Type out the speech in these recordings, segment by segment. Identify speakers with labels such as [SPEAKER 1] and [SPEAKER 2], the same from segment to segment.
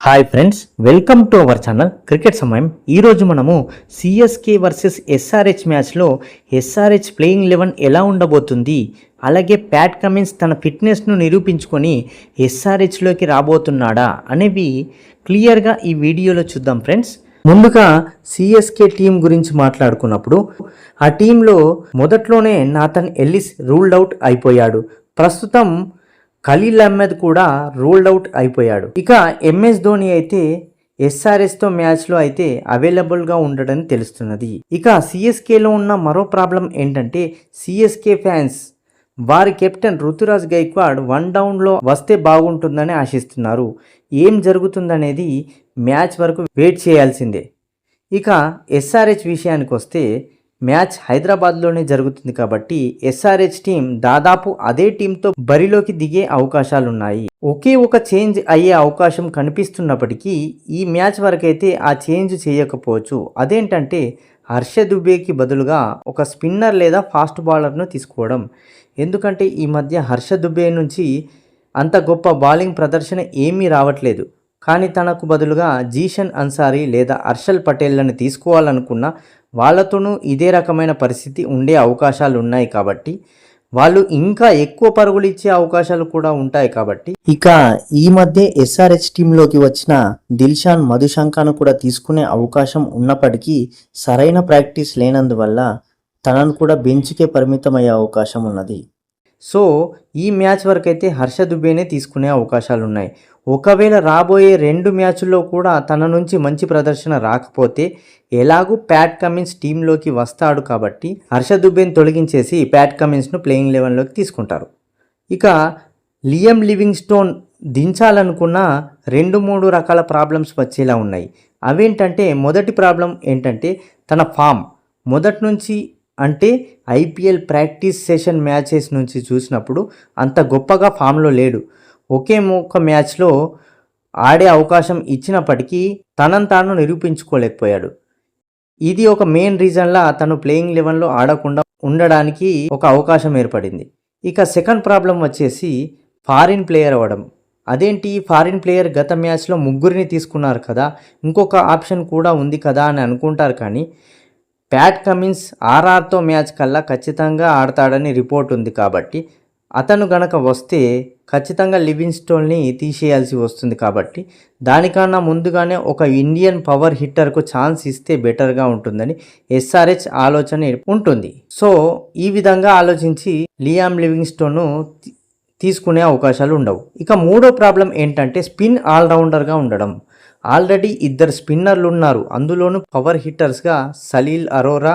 [SPEAKER 1] Hi friends, welcome to our channel cricket సమయం. ఈరోజు మనము సిఎస్కే వర్సెస్ ఎస్ఆర్హెచ్ మ్యాచ్లో ఎస్ఆర్హెచ్ ప్లేయింగ్ 11 ఎలా ఉండబోతుంది, అలాగే ప్యాట్ కమిన్స్ తన ఫిట్నెస్ను నిరూపించుకొని ఎస్ఆర్హెచ్లోకి రాబోతున్నాడా అనేవి క్లియర్గా ఈ వీడియోలో చూద్దాం ఫ్రెండ్స్. ముందుగా సిఎస్కే టీం గురించి మాట్లాడుకున్నప్పుడు ఆ టీంలో మొదట్లోనే నాథన్ ఎల్లిస్ రూల్డ్ అవుట్ అయిపోయాడు. ప్రస్తుతం ఖలీల్ అహ్మద్ కూడా రూల్డ్ అవుట్ అయిపోయాడు. ఇక ఎంఎస్ ధోని అయితే ఎస్ఆర్హెచ్తో మ్యాచ్లో అయితే అవైలబుల్గా ఉండడని తెలుస్తున్నది. ఇక సిఎస్కేలో ఉన్న మరో ప్రాబ్లం ఏంటంటే సిఎస్కే ఫ్యాన్స్ వారి కెప్టెన్ రుతురాజ్ గైక్వాడ్ 1 డౌన్లో వస్తే బాగుంటుందని ఆశిస్తున్నారు. ఏం జరుగుతుందనేది మ్యాచ్ వరకు వెయిట్ చేయాల్సిందే. ఇక ఎస్ఆర్హెచ్ విషయానికి వస్తే మ్యాచ్ హైదరాబాద్లోనే జరుగుతుంది కాబట్టి ఎస్ఆర్హెచ్ టీం దాదాపు అదే టీంతో బరిలోకి దిగే అవకాశాలున్నాయి. ఒకే ఒక చేంజ్ అయ్యే అవకాశం కనిపిస్తున్నప్పటికీ ఈ మ్యాచ్ వరకైతే ఆ చేంజ్ చేయకపోవచ్చు. అదేంటంటే హర్ష దుబేకి బదులుగా ఒక స్పిన్నర్ లేదా ఫాస్ట్ బౌలర్ను తీసుకోవడం. ఎందుకంటే ఈ మధ్య హర్ష దుబే నుంచి అంత గొప్ప బౌలింగ్ ప్రదర్శన ఏమీ రావట్లేదు. కానీ తనకు బదులుగా జీషన్ అన్సారీ లేదా హర్షల్ పటేళ్లను తీసుకోవాలనుకున్న వాళ్ళతోనూ ఇదే రకమైన పరిస్థితి ఉండే అవకాశాలు ఉన్నాయి కాబట్టి వాళ్ళు ఇంకా ఎక్కువ పరుగులు ఇచ్చే అవకాశాలు కూడా ఉంటాయి కాబట్టి ఇక ఈ మధ్య ఎస్ఆర్హెచ్ టీంలోకి వచ్చిన దిల్షాన్ మధుశంకాను కూడా తీసుకునే అవకాశం ఉన్నప్పటికీ సరైన ప్రాక్టీస్ లేనందువల్ల తనను కూడా బెంచ్కే పరిమితమయ్యే అవకాశం ఉన్నది. సో ఈ మ్యాచ్ వరకైతే హర్ష దుబేనే తీసుకునే అవకాశాలు ఉన్నాయి. ఒకవేళ రాబోయే 2 మ్యాచ్ల్లో కూడా తన నుంచి మంచి ప్రదర్శన రాకపోతే ఎలాగూ ప్యాట్ కమిన్స్ టీంలోకి వస్తాడు కాబట్టి హర్ష దుబేని తొలగించేసి ప్యాట్ కమిన్స్ను ప్లేయింగ్ 11లోకి తీసుకుంటారు. ఇక లియం లివింగ్స్టోన్ దించాలనుకున్న 2-3 రకాల ప్రాబ్లమ్స్ వచ్చేలా ఉన్నాయి. అవేంటంటే మొదటి ప్రాబ్లం ఏంటంటే తన ఫామ్ మొదటి నుంచి అంటే ఐపీఎల్ ప్రాక్టీస్ సెషన్ మ్యాచెస్ నుంచి చూసినప్పుడు అంత గొప్పగా ఫామ్లో లేడు. ఒకే ఒక మ్యాచ్లో ఆడే అవకాశం ఇచ్చినప్పటికీ తనను తాను నిరూపించుకోలేకపోయాడు. ఇది ఒక మెయిన్ రీజన్లా తను ప్లేయింగ్ 11లో ఆడకుండా ఉండడానికి ఒక అవకాశం ఏర్పడింది. ఇక సెకండ్ ప్రాబ్లం వచ్చేసి ఫారిన్ ప్లేయర్ అవ్వడం. అదేంటి ఫారిన్ ప్లేయర్ గత మ్యాచ్లో 3 తీసుకున్నారు కదా, ఇంకొక ఆప్షన్ కూడా ఉంది కదా అని అనుకుంటారు. కానీ ప్యాట్ కమిన్స్ ఆర్ఆర్తో మ్యాచ్ కల్లా ఖచ్చితంగా ఆడతాడని రిపోర్ట్ ఉంది కాబట్టి అతను గనక వస్తే ఖచ్చితంగా లివింగ్స్టోన్ని తీసేయాల్సి వస్తుంది. కాబట్టి దానికన్నా ముందుగానే ఒక ఇండియన్ పవర్ హిట్టర్కు ఛాన్స్ ఇస్తే బెటర్గా ఉంటుందని ఎస్ఆర్హెచ్ ఆలోచన ఉంటుంది. సో ఈ విధంగా ఆలోచించి లియామ్ లివింగ్స్టోన్ను తీసుకునే అవకాశాలు ఉండవు. ఇక మూడో ప్రాబ్లం ఏంటంటే స్పిన్ ఆల్రౌండర్గా ఉండడం. ఆల్రెడీ 2 స్పిన్నర్లు ఉన్నారు, అందులోనూ పవర్ హిట్టర్స్గా సలీల్ అరోరా,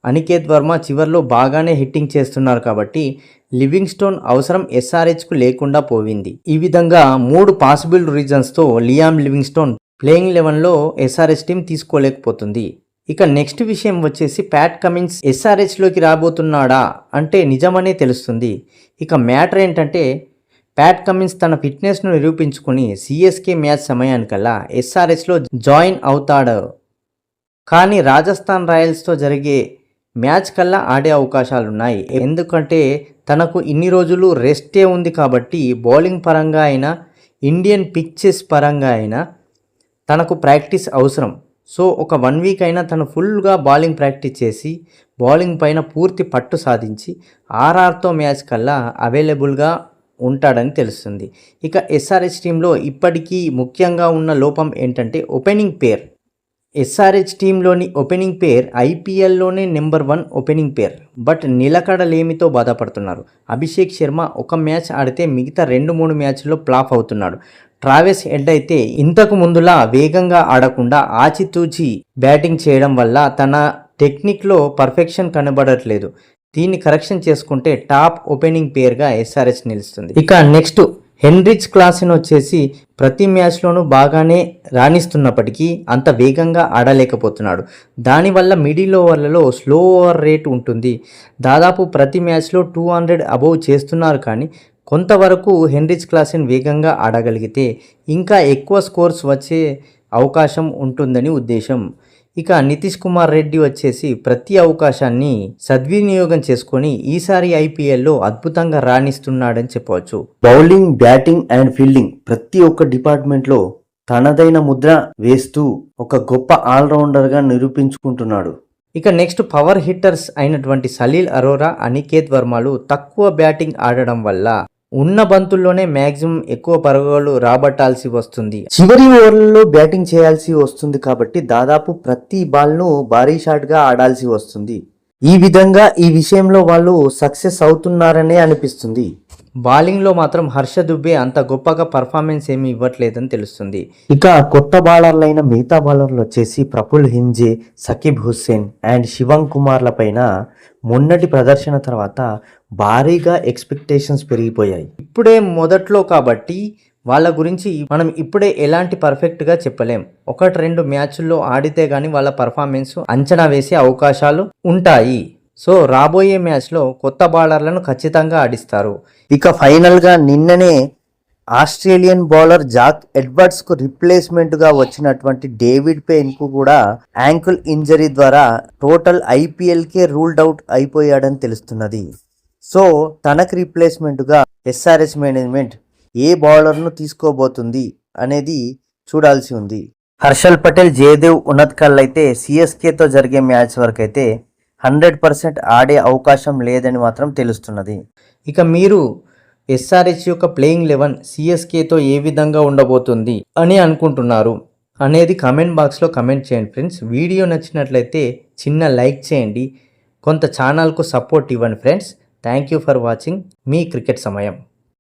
[SPEAKER 1] అనికేత్ వర్మ చివర్లో బాగానే హిట్టింగ్ చేస్తున్నారు కాబట్టి లివింగ్స్టోన్ అవసరం ఎస్ఆర్హెచ్కు లేకుండా పోయింది. ఈ విధంగా 3 పాసిబుల్ రీజన్స్తో లియామ్ లివింగ్స్టోన్ ప్లేయింగ్ 11లో ఎస్ఆర్హెచ్ టీం తీసుకోలేకపోతుంది. ఇక నెక్స్ట్ విషయం వచ్చేసి ప్యాట్ కమిన్స్ ఎస్ఆర్హెచ్లోకి రాబోతున్నాడా అంటే నిజమనే తెలుస్తుంది. ఇక మ్యాటర్ ఏంటంటే ప్యాట్ కమిన్స్ తన ఫిట్నెస్ను నిరూపించుకొని సిఎస్కే మ్యాచ్ సమయానికల్లా ఎస్ఆర్హెచ్లో జాయిన్ అవుతాడు. కానీ రాజస్థాన్ రాయల్స్తో జరిగే మ్యాచ్ కల్లా ఆడే అవకాశాలున్నాయి. ఎందుకంటే తనకు ఇన్ని రోజులు రెస్టే ఉంది కాబట్టి బౌలింగ్ పరంగా అయినా ఇండియన్ పిచ్చెస్ పరంగా అయినా తనకు ప్రాక్టీస్ అవసరం. సో ఒక 1 వీక్ అయినా తను ఫుల్గా బౌలింగ్ ప్రాక్టీస్ చేసి బౌలింగ్ పైన పూర్తి పట్టు సాధించి ఆర్ఆర్తో మ్యాచ్ కల్లా అవైలబుల్గా ఉంటాడని తెలుస్తుంది. ఇక ఎస్ఆర్హెచ్ టీంలో ఇప్పటికీ ముఖ్యంగా ఉన్న లోపం ఏంటంటే ఓపెనింగ్ పేర్. ఎస్ఆర్హెచ్ టీంలోని ఓపెనింగ్ పేర్ ఐపీఎల్లోనే నెంబర్ 1 ఓపెనింగ్ పేర్. బట్ నిలకడలేమితో బాధపడుతున్నారు. అభిషేక్ శర్మ ఒక మ్యాచ్ ఆడితే మిగతా 2-3 మ్యాచ్ల్లో ఫ్లాప్ అవుతున్నాడు. ట్రావిస్ హెడ్ అయితే ఇంతకు ముందులా వేగంగా ఆడకుండా ఆచితూచి బ్యాటింగ్ చేయడం వల్ల తన టెక్నిక్లో పర్ఫెక్షన్ కనబడట్లేదు. దీన్ని కరెక్షన్ చేసుకుంటే టాప్ ఓపెనింగ్ పేర్గా ఎస్ఆర్హెచ్ నిలుస్తుంది. ఇక నెక్స్ట్ హెన్రిచ్ క్లాసెన్ వచ్చేసి ప్రతి మ్యాచ్లోనూ బాగానే రాణిస్తున్నప్పటికీ అంత వేగంగా ఆడలేకపోతున్నాడు. దానివల్ల మిడిల్ ఓవర్లలో స్లో ఓవర్ రేట్ ఉంటుంది. దాదాపు ప్రతి మ్యాచ్లో 200 అబోవ్ చేస్తున్నారు. కానీ కొంతవరకు హెన్రిచ్ క్లాసెన్ వేగంగా ఆడగలిగితే ఇంకా ఎక్కువ స్కోర్స్ వచ్చే అవకాశం ఉంటుందని ఉద్దేశం. ఇక నితీష్ కుమార్ రెడ్డి వచ్చేసి ప్రతి అవకాశాన్ని సద్వినియోగం చేసుకొని ఈసారి ఐపీఎల్లో అద్భుతంగా రాణిస్తున్నాడని చెప్పవచ్చు. బౌలింగ్, బ్యాటింగ్ అండ్ ఫీల్డింగ్ ప్రతి ఒక్క డిపార్ట్మెంట్లో తనదైన ముద్ర వేస్తూ ఒక గొప్ప ఆల్రౌండర్గా నిరూపించుకుంటున్నాడు. ఇక నెక్స్ట్ పవర్ హిట్టర్స్ అయినటువంటి సలీల్ అరోరా, అనికేత్ వర్మలు తక్కువ బ్యాటింగ్ ఆడడం వల్ల ఉన్న బంతుల్లోనే మ్యాక్సిమం ఎక్కువ పరుగులు రాబట్టాల్సి వస్తుంది. చివరి ఓవర్లలో బ్యాటింగ్ చేయాల్సి వస్తుంది కాబట్టి దాదాపు ప్రతి బాల్ను భారీ షాట్గా ఆడాల్సి వస్తుంది. ఈ విధంగా ఈ విషయంలో వాళ్ళు సక్సెస్ అవుతున్నారనే అనిపిస్తుంది. బౌలింగ్లో మాత్రం హర్ష దుబే అంత గొప్పగా పర్ఫార్మెన్స్ ఏమి ఇవ్వట్లేదని తెలుస్తుంది. ఇక కొత్త బౌలర్లైన మిగతా బౌలర్లు వచ్చేసి ప్రఫుల్ హింజే, సకీబ్ హుస్సేన్ అండ్ శివం కుమార్ల పైన మొన్నటి ప్రదర్శన తర్వాత భారీగా ఎక్స్పెక్టేషన్స్ పెరిగిపోయాయి. ఇప్పుడే మొదట్లో కాబట్టి వాళ్ళ గురించి మనం ఇప్పుడే ఎలాంటి పర్ఫెక్ట్గా చెప్పలేం. 1-2 మ్యాచ్ల్లో ఆడితే గానీ వాళ్ళ పర్ఫార్మెన్స్ అంచనా వేసే అవకాశాలు ఉంటాయి. సో రాబోయే మ్యాచ్లో కొత్త బౌలర్లను ఖచ్చితంగా ఆడిస్తారు. ఇక ఫైనల్గా నిన్ననే ఆస్ట్రేలియన్ బౌలర్ జాక్ ఎడ్వర్డ్స్కు రిప్లేస్మెంట్గా వచ్చినటువంటి డేవిడ్ పెయిన్కు కూడా యాంకిల్ ఇంజరీ ద్వారా టోటల్ ఐపీఎల్కే రూల్డ్ అవుట్ అయిపోయాడని తెలుస్తున్నది. సో తనకు రిప్లేస్మెంట్గా ఎస్ఆర్హెచ్ మేనేజ్మెంట్ ఏ బౌలర్ను తీసుకోబోతుంది అనేది చూడాల్సి ఉంది. హర్షల్ పటేల్, జయదేవ్ ఉన్నత్కల్ అయితే సిఎస్కేతో జరిగే మ్యాచ్ వరకు అయితే 100% ఆడే అవకాశం లేదని మాత్రం తెలుస్తున్నది. ఇక మీరు ఎస్ఆర్హెచ్ యొక్క ప్లేయింగ్ 11 సిఎస్కేతో ఏ విధంగా ఉండబోతుంది అని అనుకుంటున్నారు అనేది కమెంట్ బాక్స్లో కమెంట్ చేయండి ఫ్రెండ్స్. వీడియో నచ్చినట్లయితే చిన్న లైక్ చేయండి, కొంత ఛానల్కు సపోర్ట్ ఇవ్వండి friends. Thank you for watching me cricket సమయం.